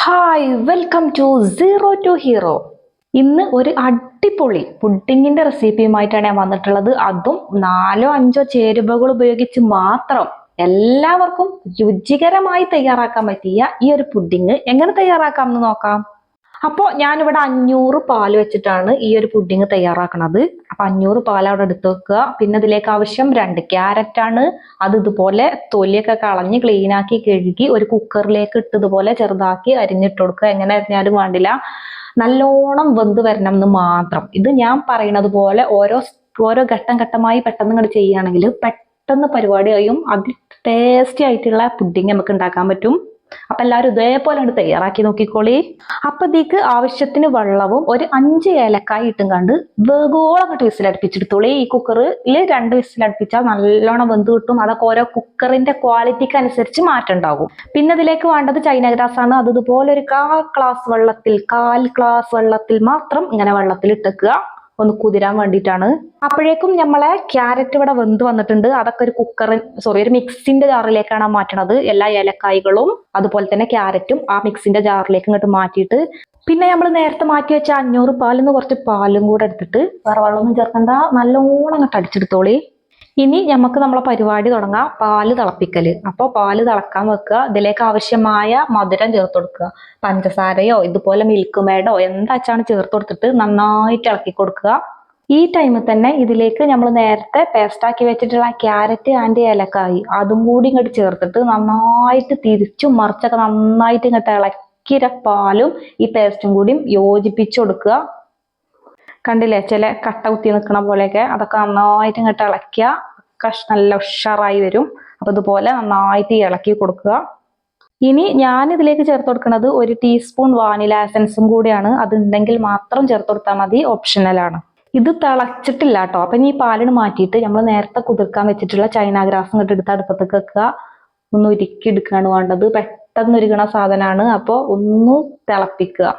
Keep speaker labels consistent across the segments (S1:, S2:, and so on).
S1: Hi welcome to zero to hero. ഇന്ന് ഒരു അടിപൊളി പുഡിങ്ങിന്റെ റെസിപ്പിയുമായിട്ടാണ് ഞാൻ വന്നിട്ടുള്ളത്. അതും 4-5 ചേരുവകൾ ഉപയോഗിച്ച് മാത്രം എല്ലാവർക്കും രുചികരമായി തയ്യാറാക്കാൻ പറ്റിയ ഈ ഒരു പുഡിങ് എങ്ങനെ തയ്യാറാക്കാം എന്ന് നോക്കാം. അപ്പോൾ ഞാനിവിടെ 500 പാൽ വെച്ചിട്ടാണ് ഈ ഒരു പുഡിങ് തയ്യാറാക്കുന്നത്. അപ്പൊ 500 പാൽ അവിടെ എടുത്ത് വെക്കുക. പിന്നെ ഇതിലേക്ക് ആവശ്യം 2 ക്യാരറ്റ് ആണ്. അത് ഇതുപോലെ തൊലിയൊക്കെ കളഞ്ഞ് ക്ലീൻ ആക്കി കഴുകി ഒരു കുക്കറിലേക്ക് ഇട്ട് ഇതുപോലെ ചെറുതാക്കി അരിഞ്ഞിട്ട് കൊടുക്കുക. എങ്ങനെ അരിഞ്ഞാലും വേണ്ടില്ല, നല്ലോണം വെന്ത് വരണം എന്ന് മാത്രം. ഇത് ഞാൻ പറയുന്നത് പോലെ ഓരോ ഘട്ടം ഘട്ടമായി പെട്ടെന്ന് ഇങ്ങോട്ട് ചെയ്യുകയാണെങ്കിൽ പെട്ടെന്ന് പരിപാടി കഴിയും. അതി ടേസ്റ്റി ആയിട്ടുള്ള പുഡിങ് നമുക്ക് ഉണ്ടാക്കാൻ പറ്റും. അപ്പൊ എല്ലാവരും ഇതേപോലെ ഉണ്ട് തയ്യാറാക്കി നോക്കിക്കോളി. അപ്പൊ ഇതിക്ക് ആവശ്യത്തിന് വെള്ളവും ഒരു 5 ഏലക്കായി ഇട്ടും കണ്ട് വേഗോളം അങ്ങോട്ട് വിസിലടുപ്പിച്ചെടുത്തോളി. ഈ കുക്കറിൽ 2 വിസിലടുപ്പിച്ചാൽ നല്ലോണം വെന്ത് കിട്ടും. അതൊക്കെ ഓരോ കുക്കറിന്റെ ക്വാളിറ്റിക്ക് അനുസരിച്ച് മാറ്റം ഉണ്ടാകും. പിന്നെ ഇതിലേക്ക് വേണ്ടത് ചൈന ഗ്രാസ് ആണ്. അത് ഇതുപോലെ ഒരു 1/4 ഗ്ലാസ് വെള്ളത്തിൽ മാത്രം ഇങ്ങനെ വെള്ളത്തിൽ ഇട്ടേക്കുക, ഒന്ന് കുതിരാൻ വേണ്ടിയിട്ടാണ്. അപ്പോഴേക്കും നമ്മളെ ക്യാരറ്റ് ഇവിടെ വെന്ത് വന്നിട്ടുണ്ട്. അതൊക്കെ ഒരു മിക്സിന്റെ ജാറിലേക്കാണ് മാറ്റണത്. എല്ലാ ഏലക്കായ്കളും അതുപോലെ തന്നെ ക്യാരറ്റും ആ മിക്സിന്റെ ജാറിലേക്ക് ഇങ്ങോട്ട് മാറ്റിയിട്ട്, പിന്നെ നമ്മൾ നേരത്തെ മാറ്റി വെച്ച 500 പാലിന്ന് കുറച്ച് പാലും കൂടെ എടുത്തിട്ട്, വേറെ വെള്ളമൊന്നും ചേർക്കണ്ട, നല്ലോണം അങ്ങോട്ട് അടിച്ചെടുത്തോളി. ഇനി നമുക്ക് നമ്മളെ പരിപാടി തുടങ്ങാം, പാല് തിളപ്പിക്കല്. അപ്പോൾ പാല് തിളക്കാൻ വെക്കുക. ഇതിലേക്ക് ആവശ്യമായ മധുരം ചേർത്ത് കൊടുക്കുക. പഞ്ചസാരയോ ഇതുപോലെ മിൽക്ക് മേഡോ എന്താച്ചാണ് ചേർത്ത് കൊടുത്തിട്ട് നന്നായിട്ട് ഇളക്കി കൊടുക്കുക. ഈ ടൈമിൽ തന്നെ ഇതിലേക്ക് നമ്മൾ നേരത്തെ പേസ്റ്റാക്കി വെച്ചിട്ടുള്ള ക്യാരറ്റ് ആൻഡ് ഏലക്കായി അതും കൂടി ഇങ്ങോട്ട് ചേർത്തിട്ട് നന്നായിട്ട് തിരിച്ചും മറിച്ചൊക്കെ നന്നായിട്ട് ഇങ്ങോട്ട് ഇളക്കിര പാലും ഈ പേസ്റ്റും കൂടി യോജിപ്പിച്ചു കൊടുക്കുക. കണ്ടില്ലേ, ചില കട്ട കുത്തി നിൽക്കണ പോലെയൊക്കെ അതൊക്കെ നന്നായിട്ട് ഇങ്ങോട്ട് ഇളക്കിയ നല്ല ഉഷാറായി വരും. അപ്പൊ ഇതുപോലെ നന്നായിട്ട് ഇളക്കി കൊടുക്കുക. ഇനി ഞാൻ ഇതിലേക്ക് ചേർത്ത് കൊടുക്കുന്നത് 1 ടീസ്പൂൺ വാനില എസൻസും കൂടിയാണ്. അത് ഉണ്ടെങ്കിൽ മാത്രം ചേർത്ത് കൊടുത്താൽ മതി, ഓപ്ഷണലാണ്. ഇത് തിളച്ചിട്ടില്ല കേട്ടോ. അപ്പൊ ഈ പാലിന് മാറ്റിയിട്ട് നമ്മൾ നേരത്തെ കുതിർക്കാൻ വെച്ചിട്ടുള്ള ചൈന ഗ്രാസ് ഇങ്ങോട്ട് എടുത്ത് അടുപ്പത്തേക്ക് വെക്കുക. ഒന്ന് ഉരുക്കി എടുക്കുകയാണ് വേണ്ടത്. പെട്ടെന്ന് ഉരുകണ സാധനമാണ്. അപ്പോൾ ഒന്ന് തിളപ്പിക്കുക,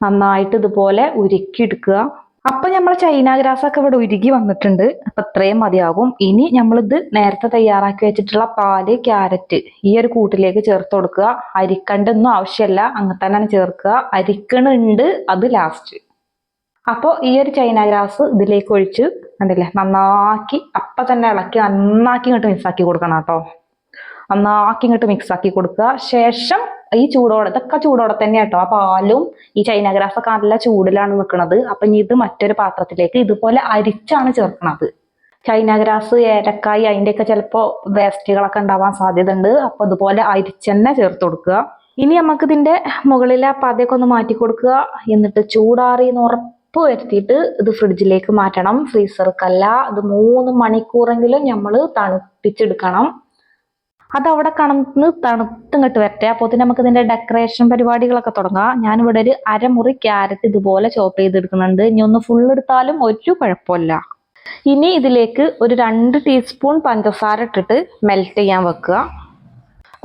S1: നന്നായിട്ട് ഇതുപോലെ ഉരുക്കി എടുക്കുക. അപ്പൊ നമ്മൾ ചൈന ഗ്രാസ് ഒക്കെ ഇവിടെ ഉരുകി വന്നിട്ടുണ്ട്. അപ്പൊ ഇത്രയും മതിയാകും. ഇനി നമ്മളിത് നേരത്തെ തയ്യാറാക്കി വെച്ചിട്ടുള്ള പാല്, ക്യാരറ്റ് ഈ ഒരു കൂട്ടിലേക്ക് ചേർത്ത് കൊടുക്കുക. അരിക്കണ്ടൊന്നും ആവശ്യമില്ല, അങ്ങനെ തന്നെയാണ് ചേർക്കുക. അരിക്കണുണ്ട്, അത് ലാസ്റ്റ്. അപ്പോൾ ഈ ഒരു ചൈന ഗ്രാസ് ഇതിലേക്ക് ഒഴിച്ച് കണ്ടില്ലേ, നന്നാക്കി അപ്പൊ തന്നെ ഇളക്കി നന്നാക്കി ഇങ്ങോട്ട് മിക്സാക്കി കൊടുക്കണം കേട്ടോ. നന്നാക്കി ഇങ്ങോട്ട് മിക്സാക്കി കൊടുക്കുക. ശേഷം ഈ ഇതൊക്കെ ചൂടോടെ തന്നെ കേട്ടോ. ആ പാലും ഈ ചൈന ഗ്രാസ് ഒക്കെ നല്ല ചൂടിലാണ് നിൽക്കുന്നത്. അപ്പൊ ഇനി ഇത് മറ്റൊരു പാത്രത്തിലേക്ക് ഇതുപോലെ അരിച്ചാണ് ചേർക്കണത്. ചൈന ഗ്രാസ്, ഏലക്കായി അതിൻ്റെയൊക്കെ ചിലപ്പോൾ വേസ്റ്റുകളൊക്കെ ഉണ്ടാവാൻ സാധ്യത ഉണ്ട്. അപ്പൊ ഇതുപോലെ അരിച്ചെന്നെ ചേർത്ത് കൊടുക്കുക. ഇനി നമുക്ക് ഇതിന്റെ മുകളിലെ ആ പതയൊക്കെ ഒന്ന് മാറ്റി കൊടുക്കുക. എന്നിട്ട് ചൂടാറിയെന്ന് ഉറപ്പ് വരുത്തിയിട്ട് ഇത് ഫ്രിഡ്ജിലേക്ക് മാറ്റണം. ഫ്രീസർക്കല്ല, ഇത് 3 മണിക്കൂറെങ്കിലും നമ്മൾ തണുപ്പിച്ചെടുക്കണം. അതവിടെ തണുത്തിങ്ങോട്ട് വരട്ടെ. അപ്പോൾ നമുക്ക് ഇതിന്റെ ഡെക്കറേഷൻ പരിപാടികളൊക്കെ തുടങ്ങാം. ഞാനിവിടെ ഒരു അരമുറി ക്യാരറ്റ് ഇതുപോലെ ചോപ്പ് ചെയ്തെടുക്കുന്നുണ്ട്. ഇനി ഒന്ന് ഫുൾ എടുത്താലും ഒരു കുഴപ്പമില്ല. ഇനി ഇതിലേക്ക് ഒരു 2 ടീസ്പൂൺ പഞ്ചസാര ഇട്ടിട്ട് മെൽറ്റ് ചെയ്യാൻ വെക്കുക.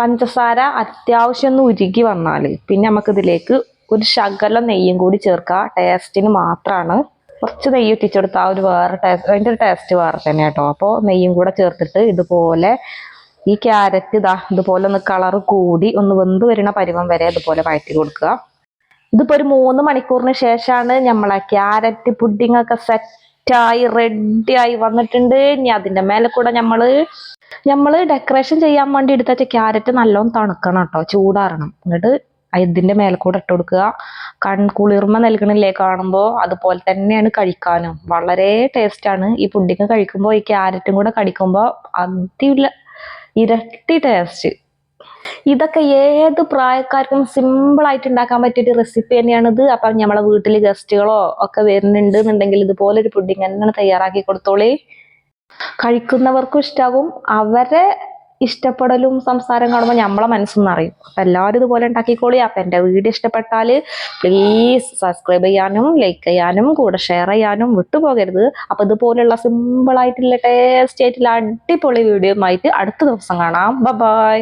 S1: പഞ്ചസാര അത്യാവശ്യം ഒന്ന് ഉരുകി വന്നാൽ പിന്നെ നമുക്ക് ഇതിലേക്ക് ഒരു ശകലം നെയ്യും കൂടി ചേർക്കുക. ടേസ്റ്റിന് മാത്രമാണ്. കുറച്ച് നെയ്യ് ഇട്ടിച്ചെടുത്താൽ ഒരു വേറെ ടേസ്റ്റ്, അതിൻ്റെ ഒരു ടേസ്റ്റ് വേറെ തന്നെ കേട്ടോ. അപ്പോൾ നെയ്യും കൂടെ ചേർത്തിട്ട് ഇതുപോലെ ഈ ക്യാരറ്റ് ഇതുപോലെ ഒന്ന് കളറ് കൂടി ഒന്ന് വെന്ത് വരുന്ന പരുവം വരെ ഇതുപോലെ വഴറ്റി കൊടുക്കുക. ഇതിപ്പോ ഒരു 3 മണിക്കൂറിന് ശേഷമാണ് നമ്മളെ ക്യാരറ്റ് പുഡിംഗ് ഒക്കെ സെറ്റായി റെഡിയായി വന്നിട്ടുണ്ട്. ഇനി അതിന്റെ മേലെ കൂടെ നമ്മള് ഡെക്കറേഷൻ ചെയ്യാൻ വേണ്ടി എടുത്ത ക്യാരറ്റ് നല്ലോണം തണുക്കണം കേട്ടോ, ചൂടാറണം. എന്നിട്ട് ഇതിന്റെ മേലെ കൂടെ ഇട്ട് കൊടുക്കുക. കൺകുളിർമ നൽകണില്ലേ കാണുമ്പോൾ? അതുപോലെ തന്നെയാണ് കഴിക്കാനും വളരെ ടേസ്റ്റാണ്. ഈ പുഡിംഗ് കഴിക്കുമ്പോൾ ഈ ക്യാരറ്റും കൂടെ കടിക്കുമ്പോൾ ഇരട്ടി ടേസ്റ്റ്. ഇതൊക്കെ ഏത് പ്രായക്കാർക്കും സിമ്പിൾ ആയിട്ട് ഉണ്ടാക്കാൻ പറ്റിയ റെസിപ്പി തന്നെയാണിത്. അപ്പം നമ്മളെ വീട്ടിൽ ഗസ്റ്റുകളോ ഒക്കെ വരുന്നുണ്ട് എന്നുണ്ടെങ്കിൽ ഇതുപോലെ ഒരു പുഡിംഗ് തന്നെയാണ് തയ്യാറാക്കി കൊടുത്തോളി. കഴിക്കുന്നവർക്കും ഇഷ്ടാവും. അവരെ ഇഷ്ടപ്പെടലും സംസാരം കാണുമ്പോൾ നമ്മളെ മനസ്സൊന്നും അറിയും. അപ്പം എല്ലാവരും ഇതുപോലെ ഉണ്ടാക്കിക്കോളി. അപ്പം എൻ്റെ വീഡിയോ ഇഷ്ടപ്പെട്ടാൽ പ്ലീസ് സബ്സ്ക്രൈബ് ചെയ്യാനും ലൈക്ക് ചെയ്യാനും കൂടെ ഷെയർ ചെയ്യാനും വിട്ടുപോകരുത്. അപ്പം ഇതുപോലുള്ള സിമ്പിൾ ആയിട്ടുള്ള ടേസ്റ്റി ആയിട്ടുള്ള അടിപൊളി വീഡിയോ ആയിട്ട് അടുത്ത ദിവസം കാണാം. ബൈ.